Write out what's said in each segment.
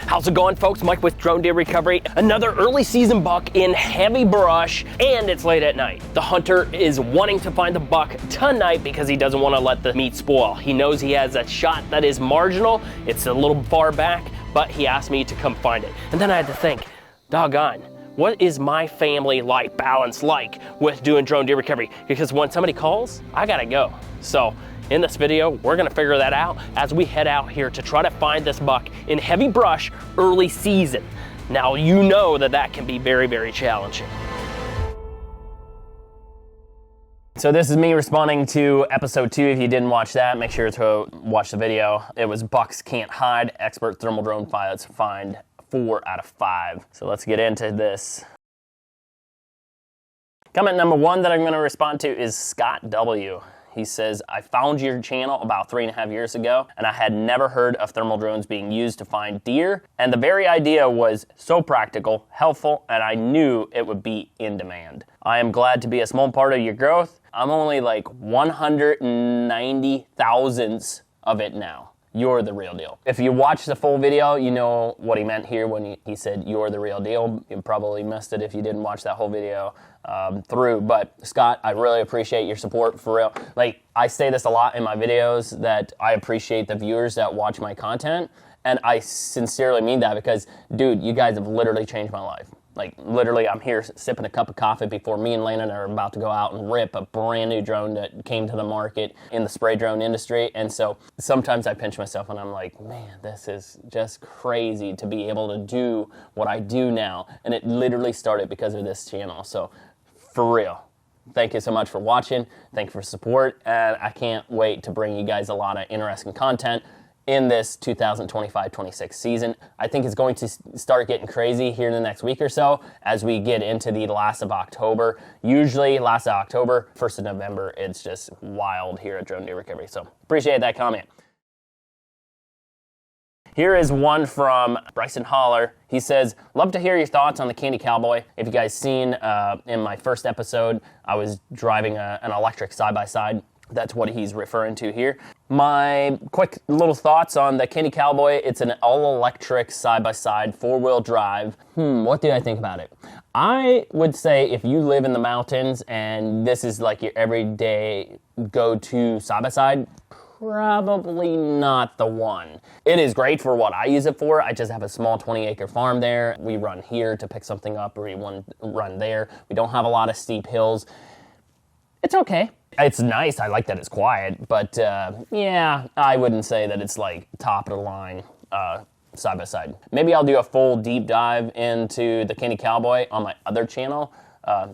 How's it going, folks? Mike with Drone Deer Recovery. Another early season buck in heavy brush, and it's late at night. The hunter is wanting to find the buck tonight because he doesn't want to let the meat spoil. He knows he has a shot that is marginal. It's a little far back, but he asked me to come find it. And then I had to think, doggone, what is my family life balance like with doing drone deer recovery? Because when somebody calls, I gotta go. So in this video, we're gonna figure that out as we head out here to try to find this buck in heavy brush early season. Now, you know that can be very, very challenging. So this is me responding to episode 2. If you didn't watch that, make sure to watch the video. It was Bucks Can't Hide. Expert thermal drone pilots find 4 out of 5. So let's get into this. Comment number 1 that I'm gonna respond to is Scott W. He says, I found your channel about 3.5 years ago, and I had never heard of thermal drones being used to find deer, and the very idea was so practical, helpful, and I knew it would be in demand. I am glad to be a small part of your growth. I'm only like 190 thousandths of it now. You're the real deal. If you watch the full video, you know what he meant here when he said you're the real deal. You probably missed it if you didn't watch that whole video through. But Scott, I really appreciate your support, for real. Like, I say this a lot in my videos, that I appreciate the viewers that watch my content. And I sincerely mean that because, dude, you guys have literally changed my life. Like, literally, I'm here sipping a cup of coffee before me and Landon are about to go out and rip a brand new drone that came to the market in the spray drone industry. And so sometimes I pinch myself and I'm like, man, this is just crazy to be able to do what I do now. And it literally started because of this channel. So for real, thank you so much for watching. Thank you for support. And I can't wait to bring you guys a lot of interesting content in this 2025-26 season. I think it's going to start getting crazy here in the next week or so as we get into the last of October. Usually last of October, 1st of November, it's just wild here at Drone Deer Recovery. So appreciate that comment. Here is one from Bryson Holler. He says, love to hear your thoughts on the Candy Cowboy. If you guys seen in my first episode, I was driving an electric side-by-side. That's what he's referring to here. My quick little thoughts on the Candy Cowboy. It's an all-electric side-by-side, 4-wheel drive. What do I think about it? I would say if you live in the mountains and this is like your everyday go-to side-by-side, probably not the one. It is great for what I use it for. I just have a small 20-acre farm there. We run here to pick something up, or we run there. We don't have a lot of steep hills. It's okay. It's nice. I like that it's quiet, but yeah, I wouldn't say that it's like top of the line side by side. Maybe I'll do a full deep dive into the Candy Cowboy on my other channel.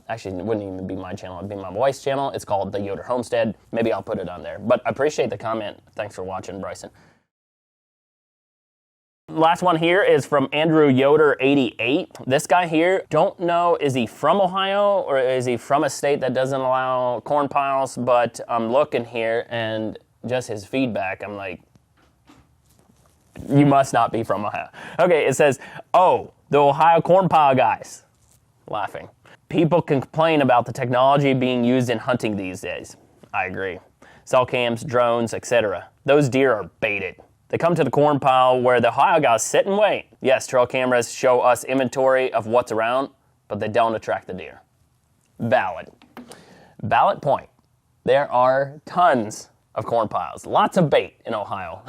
Actually, it wouldn't even be my channel. It'd be my wife's channel. It's called The Yoder Homestead. Maybe I'll put it on there. But I appreciate the comment. Thanks for watching, Bryson. Last one here is from Andrew Yoder 88. This guy here, don't know, is he from Ohio or is he from a state that doesn't allow corn piles? But I'm looking here and just his feedback, I'm like, you must not be from Ohio. Okay, it says, oh, the Ohio corn pile guys. Laughing. People can complain about the technology being used in hunting these days. I agree. Cell cams, drones, etc. Those deer are baited. They come to the corn pile where the Ohio guys sit and wait. Yes, trail cameras show us inventory of what's around, but they don't attract the deer. Valid. Valid point. There are tons of corn piles. Lots of bait in Ohio.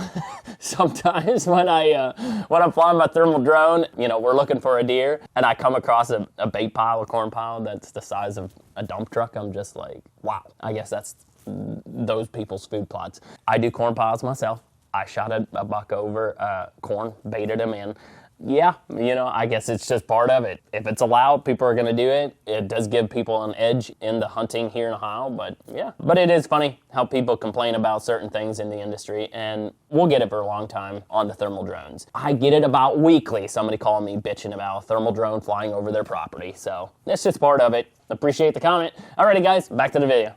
Sometimes when I'm flying my thermal drone, you know, we're looking for a deer, and I come across a bait pile, a corn pile that's the size of a dump truck. I'm just like, wow. I guess that's those people's food plots. I do corn piles myself. I shot a buck over corn, baited him in. Yeah, you know, I guess it's just part of it. If it's allowed, people are going to do it. It does give people an edge in the hunting here in Ohio, but yeah. But it is funny how people complain about certain things in the industry, and we'll get it for a long time on the thermal drones. I get it about weekly, somebody calling me bitching about a thermal drone flying over their property, so it's just part of it. Appreciate the comment. Alrighty guys, back to the video.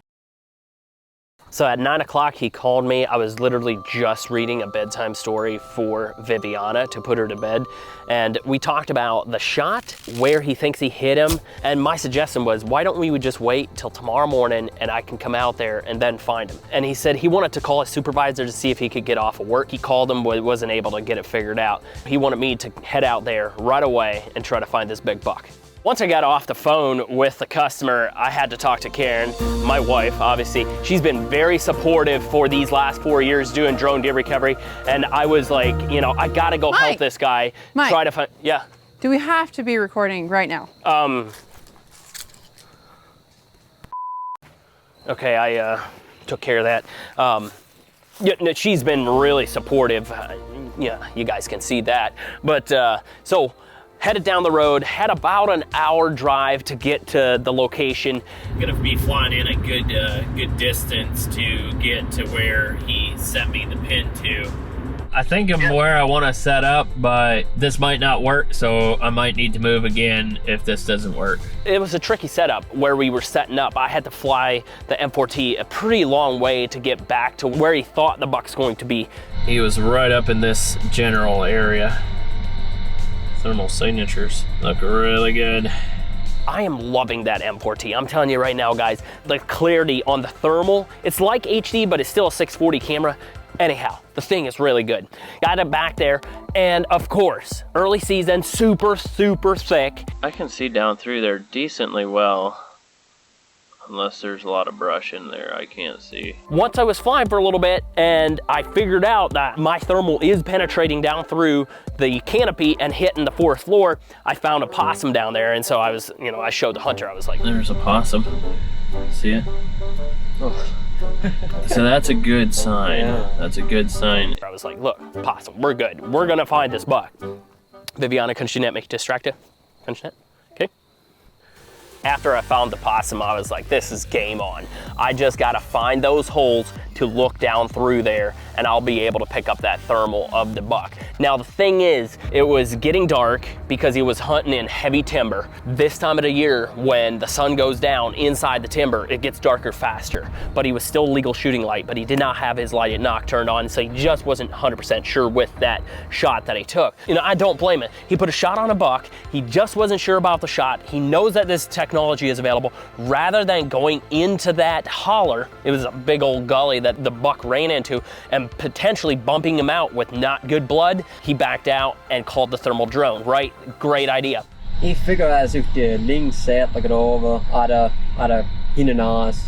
So at 9 o'clock, he called me. I was literally just reading a bedtime story for Viviana to put her to bed. And we talked about the shot, where he thinks he hit him. And my suggestion was, why don't we just wait till tomorrow morning and I can come out there and then find him. And he said he wanted to call his supervisor to see if he could get off of work. He called him, but wasn't able to get it figured out. He wanted me to head out there right away and try to find this big buck. Once I got off the phone with the customer, I had to talk to Karen, my wife, obviously. She's been very supportive for these last 4 years doing drone deer recovery. And I was like, you know, I gotta go help this guy. Mike, try to find, yeah. Do we have to be recording right now? Okay, I took care of that. Yeah, no, she's been really supportive. Yeah, you guys can see that. But so, headed down the road, had about an hour drive to get to the location. I'm gonna be flying in a good distance to get to where he sent me the pin to. I think I'm where I want to set up, but this might not work, so I might need to move again if this doesn't work. It was a tricky setup where we were setting up. I had to fly the M4T a pretty long way to get back to where he thought the buck's going to be. He was right up in this general area. Thermal signatures look really good. I am loving that M4T. I'm telling you right now, guys, the clarity on the thermal, it's like HD, but it's still a 640 camera. Anyhow, the thing is really good. Got it back there, and of course, early season, super thick. I can see down through there decently well. Unless there's a lot of brush in there, I can't see. Once I was flying for a little bit and I figured out that my thermal is penetrating down through the canopy and hitting the fourth floor, I found a possum down there. And so I was, you know, I showed the hunter, I was like, there's a possum. See it? Oh. So that's a good sign. Yeah. That's a good sign. I was like, look, possum, we're good. We're gonna find this buck. Viviana, can she not make distracted? Can she not? Okay. After I found the possum, I was like, this is game on. I just gotta find those holes to look down through there and I'll be able to pick up that thermal of the buck. Now the thing is, it was getting dark because he was hunting in heavy timber. This time of the year, when the sun goes down inside the timber, it gets darker faster. But he was still legal shooting light, but he did not have his light at knock turned on, so he just wasn't 100% sure with that shot that he took. You know, I don't blame it. He put a shot on a buck, he just wasn't sure about the shot. He knows that this technology is available. Rather than going into that holler, it was a big old gully that the buck ran into, and potentially bumping him out with not good blood, he backed out and called the thermal drone, right? Great idea. I figure as if the link set like over at a hindernas,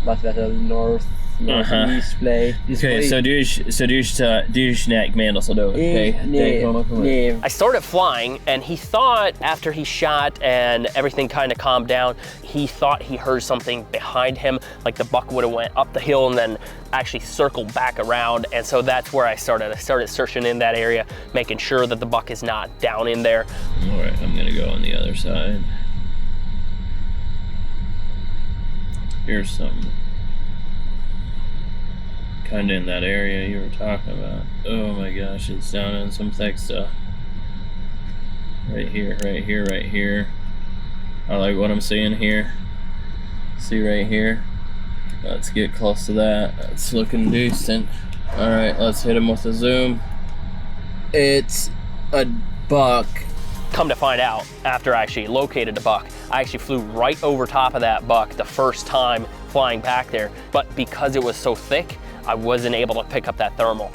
what north. Display. Okay, så du snack med oss då. I started flying, and he thought after he shot and everything kind of calmed down, he thought he heard something behind him, like the buck would have went up the hill and then actually circled back around. And so that's where I started. I started searching in that area, making sure that the buck is not down in there. All right, I'm gonna go on the other side. Here's something. Kind of in that area you were talking about. Oh my gosh, it's down in some thick stuff. Right here, right here, right here. I like what I'm seeing here. See right here? Let's get close to that. It's looking decent. Alright, let's hit him with a zoom. It's a buck. Come to find out, after I actually located the buck, I actually flew right over top of that buck the first time flying back there. But because it was so thick, I wasn't able to pick up that thermal.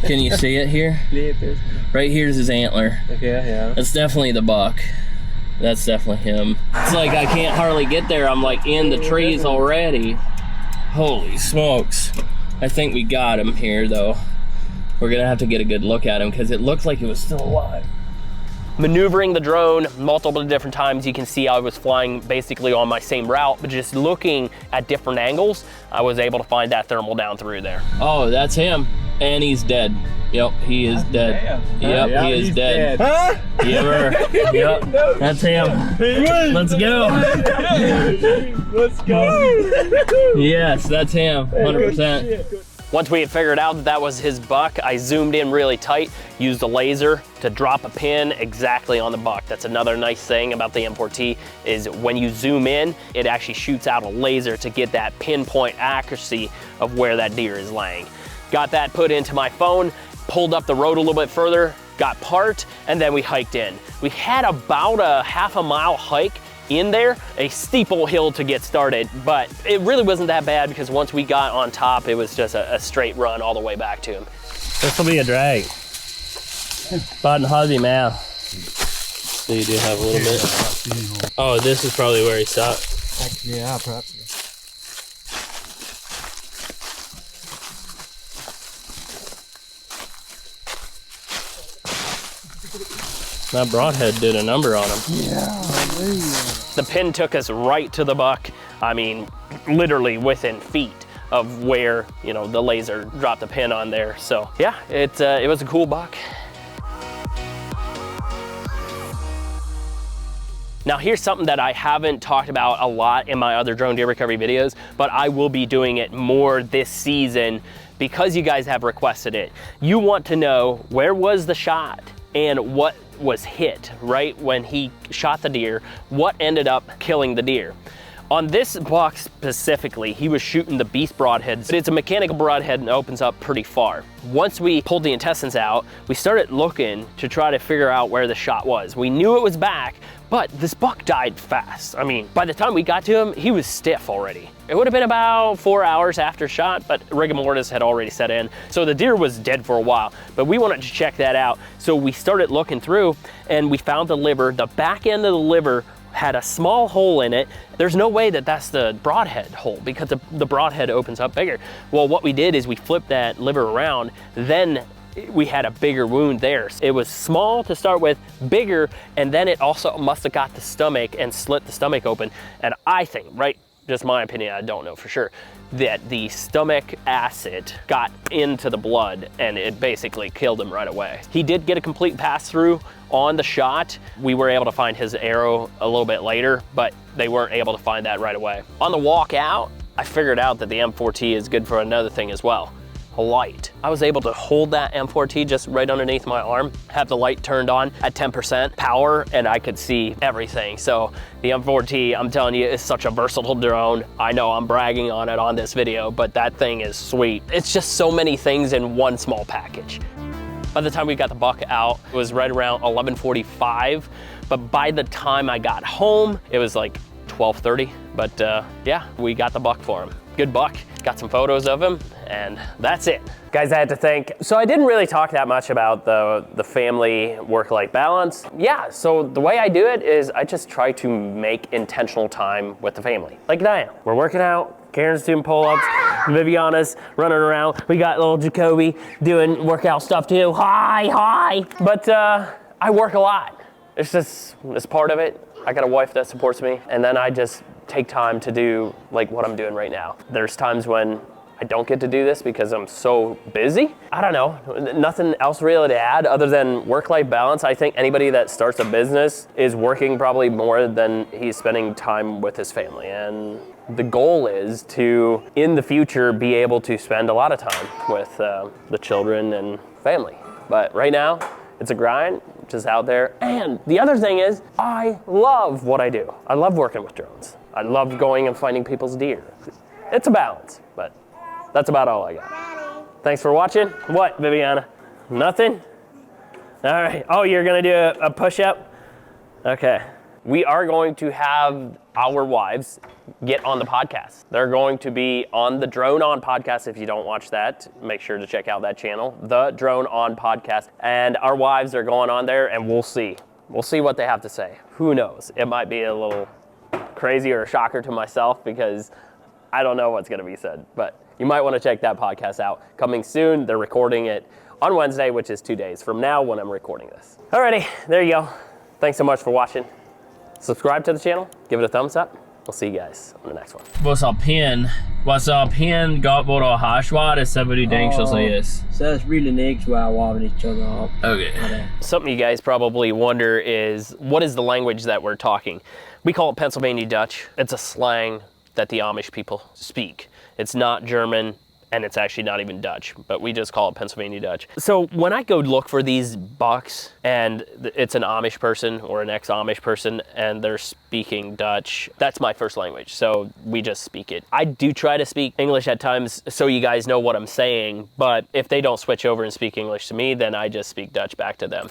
Can you see it here? Right here's his antler. Okay, yeah. That's definitely the buck. That's definitely him. It's like I can't hardly get there. I'm like in the trees already. Holy smokes. I think we got him here though. We're gonna have to get a good look at him because it looked like he was still alive. Maneuvering the drone multiple different times, you can see I was flying basically on my same route, but just looking at different angles, I was able to find that thermal down through there. Oh, that's him. And he's dead. Yep, he is dead. Yep, yeah, he is dead. Huh? Yep, that's him. Let's go. Let's go. Yes, that's him, 100%. Once we had figured out that that was his buck, I zoomed in really tight, used a laser to drop a pin exactly on the buck. That's another nice thing about the M4T is when you zoom in, it actually shoots out a laser to get that pinpoint accuracy of where that deer is laying. Got that put into my phone, pulled up the road a little bit further, got parked, and then we hiked in. We had about a half a mile hike in there, a steeple hill to get started, but it really wasn't that bad because once we got on top, it was just a straight run all the way back to him. This will be a drag. Button huzzy mouth. So you do have a little bit. Oh, this is probably where he stopped. Yeah, perhaps. That broadhead did a number on him. Yeah, the pin took us right to the buck. I mean, literally within feet of where, you know, the laser dropped the pin on there. So yeah, it was a cool buck. Now here's something that I haven't talked about a lot in my other drone deer recovery videos, but I will be doing it more this season because you guys have requested it. You want to know where was the shot and what was hit, right? When he shot the deer, what ended up killing the deer. On this buck specifically, he was shooting the beast broadhead. It's a mechanical broadhead and opens up pretty far. Once we pulled the intestines out, we started looking to try to figure out where the shot was. We knew it was back, but this buck died fast. I mean, by the time we got to him, he was stiff already. It would have been about 4 hours after shot, but rigor mortis had already set in. So the deer was dead for a while, but we wanted to check that out. So we started looking through and we found the liver. The back end of the liver had a small hole in it. There's no way that that's the broadhead hole because the broadhead opens up bigger. Well, what we did is we flipped that liver around, then we had a bigger wound there. It was small to start with, bigger, and then it also must have got the stomach and slit the stomach open. And I think, right, just my opinion, I don't know for sure, that the stomach acid got into the blood and it basically killed him right away. He did get a complete pass through on the shot. We were able to find his arrow a little bit later, but they weren't able to find that right away. On the walk out, I figured out that the M4T is good for another thing as well. A light. I was able to hold that M4T just right underneath my arm, have the light turned on at 10% power, and I could see everything. So the M4T, I'm telling you, is such a versatile drone. I know I'm bragging on it on this video, but that thing is sweet. It's just so many things in one small package. By the time we got the buck out, it was right around 11:45, but by the time I got home, it was like 12:30. But yeah, we got the buck for him. Good buck. Got some photos of him, and that's it. Guys, I had to think. So I didn't really talk that much about the family work-life balance. Yeah, so the way I do it is I just try to make intentional time with the family. Like Diane, we're working out, Karen's doing pull-ups, Viviana's running around. We got little Jacoby doing workout stuff too. Hi. But I work a lot. It's part of it. I got a wife that supports me, and then I just take time to do like what I'm doing right now. There's times when I don't get to do this because I'm so busy. I don't know, nothing else really to add other than work-life balance. I think anybody that starts a business is working probably more than he's spending time with his family. And the goal is to, in the future, be able to spend a lot of time with the children and family. But right now, it's a grind, just out there. And the other thing is, I love what I do. I love working with drones. I love going and finding people's deer. It's a balance, but that's about all I got. Daddy. Thanks for watching. What, Viviana? Nothing? All right. Oh, you're gonna do a push-up? Okay. We are going to have our wives get on the podcast. They're going to be on the DroneOn podcast. If you don't watch that, make sure to check out that channel, the DroneOn podcast. And our wives are going on there, and we'll see. We'll see what they have to say. Who knows? It might be a little crazy or a shocker to myself because I don't know what's going to be said. But you might want to check that podcast out. Coming soon. They're recording it on Wednesday, which is 2 days from now when I'm recording this. Alrighty, there you go. Thanks so much for watching. Subscribe to the channel, give it a thumbs up. We'll see you guys on the next one. What's our pin? What's our pin got våra haschware så vad du tänker sägas? So that's really next where I warm each other up. Okay. Something you guys probably wonder is, what is the language that we're talking? We call it Pennsylvania Dutch. It's a slang that the Amish people speak. It's not German. and it's actually not even Dutch, but we just call it Pennsylvania Dutch. So when I go look for these bucks and it's an Amish person or an ex-Amish person and they're speaking Dutch, that's my first language, so we just speak it. I do try to speak English at times so you guys know what I'm saying, but if they don't switch over and speak English to me, then I just speak Dutch back to them.